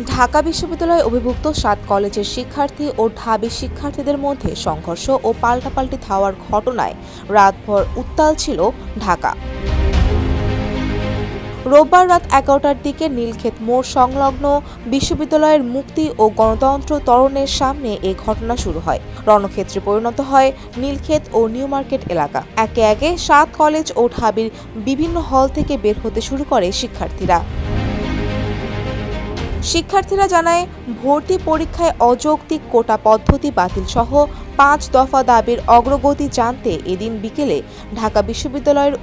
ঢাকা বিশ্ববিদ্যালয়ে অভিভুক্ত ৭ কলেজের শিক্ষার্থী ও ঢাবি শিক্ষার্থীদের মধ্যে সংঘর্ষ ও পাল্টাপাল্টি ধাওয়ার ঘটনায় রাতভর উত্তাল ছিল ঢাকা। রোববার রাত ১১টার দিকে নীলক্ষেত মোড় সংলগ্ন বিশ্ববিদ্যালয়ের মুক্তি ও গণতন্ত্র তোরণের সামনে এ ঘটনা শুরু হয়। রণক্ষেত্রে পরিণত হয় নীলক্ষেত ও নিউ মার্কেট এলাকা। একে একে ৭ কলেজ ও ঢাবির বিভিন্ন হল থেকে বের হতে শুরু করে শিক্ষার্থীরা জানায়, ভর্তি পরীক্ষায় অযৌক্তিক কোটা পদ্ধতি বাতিল সহ ৫ দফা দাবির অগ্রগতি জানতে এদিন বিকেলে ঢাকা বিশ্ববিদ্যালয়ের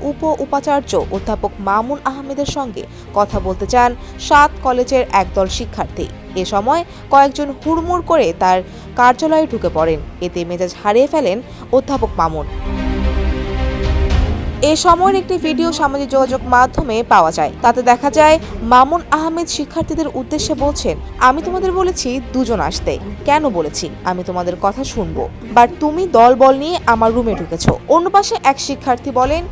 উপাচার্য অধ্যাপক মামুন আহমেদের সঙ্গে কথা বলতে চান ৭ কলেজের একদল শিক্ষার্থী। এ সময় কয়েকজন হুড়মুড় করে তার কার্যালয়ে ঢুকে পড়েন। এতে মেজাজ হারিয়ে ফেলেন অধ্যাপক মামুন। এ সময়ের একটি ভিডিও সামাজিক যোগাযোগ মাধ্যমে পাওয়া যায়। তাতে দেখা যায় মামুন আহমেদ শিক্ষার্থীদের উদ্দেশ্যে বলছেন, আমি তোমাদের বলেছি দুজন আসতে, কেন বলেছি আমি তোমাদের কথা শুনবো, বাট তুমি দলবল নিয়ে আমার রুমে ঢুকেছ। অন্য পাশে এক শিক্ষার্থী বলেন,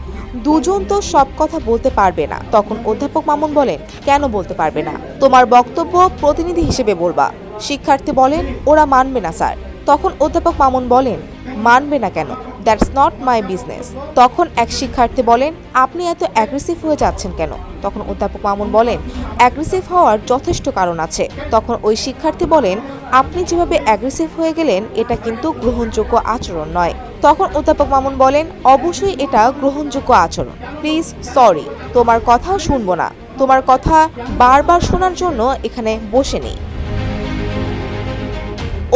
দুজন তো সব কথা বলতে পারবে না। তখন অধ্যাপক মামুন বলেন, কেন বলতে পারবে না? তোমার বক্তব্য প্রতিনিধি হিসেবে বলবা। শিক্ষার্থী বলেন, ওরা মানবে না স্যার। তখন অধ্যাপক মামুন বলেন, মানবে না কেন? That's not my business. তখন এক শিক্ষার্থী বলেন, আপনি এত অ্যাগ্রেসিভ হয়ে যাচ্ছেন কেন? তখন অধ্যাপক মামুন বলেন, অ্যাগ্রেসিভ হওয়ার যথেষ্ট কারণ আছে। তখন ওই শিক্ষার্থী বলেন, আপনি যেভাবে অ্যাগ্রেসিভ হয়ে গেলেন এটা কিন্তু গ্রহণযোগ্য আচরণ নয়। তখন অধ্যাপক মামুন বলেন, অবশ্যই এটা গ্রহণযোগ্য আচরণ। প্লিজ সরি, তোমার কথা শুনবো না। তোমার কথা বারবার শোনার জন্য এখানে বসে নেই।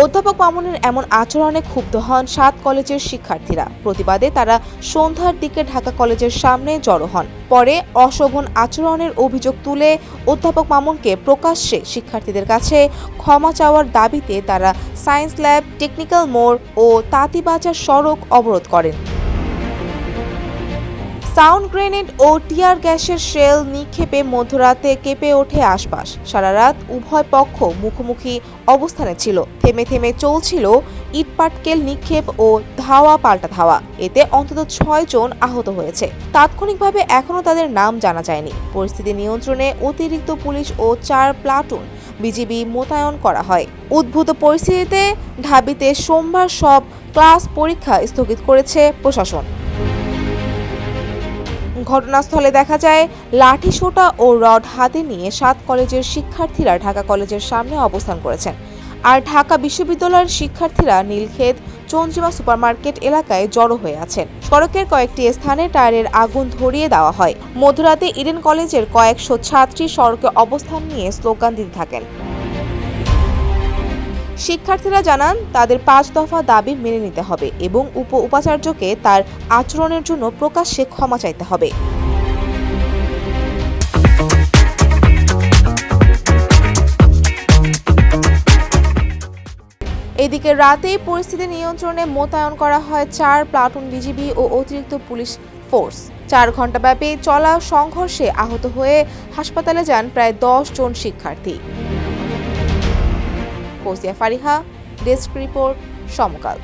অধ্যাপক মামুনের এমন আচরণে ক্ষুব্ধ হন ৭ কলেজের শিক্ষার্থীরা। প্রতিবাদে তারা সন্ধ্যার দিকে ঢাকা কলেজের সামনে জড়ো হন। পরে অশোভন আচরণের অভিযোগ তুলে অধ্যাপক মামুনকে প্রকাশ্যে শিক্ষার্থীদের কাছে ক্ষমা চাওয়ার দাবিতে তারা সায়েন্স ল্যাব, টেকনিক্যাল মোড় ও তাঁতীবাজার সড়ক অবরোধ করেন। সাউন্ড গ্রেনেড ও টিয়ার গ্যাসের শেল নিক্ষেপে মধ্যরাতে কেঁপে ওঠে আশপাশ। সারা রাত উভয় পক্ষ মুখোমুখি অবস্থানে ছিল। থেমে থেমে চলছিল ইটপাটকেল নিক্ষেপ ও ধাওয়া পাল্টা ধাওয়া। এতে অন্তত ৬ জন আহত হয়েছে। তাৎক্ষণিকভাবে এখনও তাদের নাম জানা যায়নি। পরিস্থিতি নিয়ন্ত্রণে অতিরিক্ত পুলিশ ও ৪ প্লাটুন বিজিবি মোতায়েন করা হয়। উদ্ভূত পরিস্থিতিতে ঢাবিতে সোমবার সব ক্লাস পরীক্ষা স্থগিত করেছে প্রশাসন। ঘটনাস্থলে দেখা যায় লাঠিসোঁটা ও রড হাতে নিয়ে ৭ কলেজের শিক্ষার্থীরা ঢাকা কলেজের সামনে অবস্থান করেছেন। আর ঢাকা বিশ্ববিদ্যালয়ের শিক্ষার্থীরা নীলক্ষেত, চন্দ্রিমা সুপারমার্কেট এলাকায় জড়ো হয়ে আছেন। সড়কের কয়েকটি স্থানে টায়ারের আগুন ধরিয়ে দেওয়া হয়। মধ্যরাতে ইডেন কলেজের কয়েকশো ছাত্রী সড়কে অবস্থান নিয়ে স্লোগান দিতে থাকেন। শিক্ষার্থীরা জানান, তাদের ৫ দফা দাবি মেনে নিতে হবে এবং উপাচার্যকে তার আচরণের জন্য প্রকাশ্যে ক্ষমা চাইতে হবে। এদিকে রাতেই পরিস্থিতি নিয়ন্ত্রণে মোতায়েন করা হয় ৪ প্লাটুন বিজিবি ও অতিরিক্ত পুলিশ ফোর্স। ৪ ঘণ্টাব্যাপী চলা সংঘর্ষে আহত হয়ে হাসপাতালে যান প্রায় ১০ জন শিক্ষার্থী। ফৌজিয়া ফারিহা, ডেস্ক রিপোর্ট, সমকাল।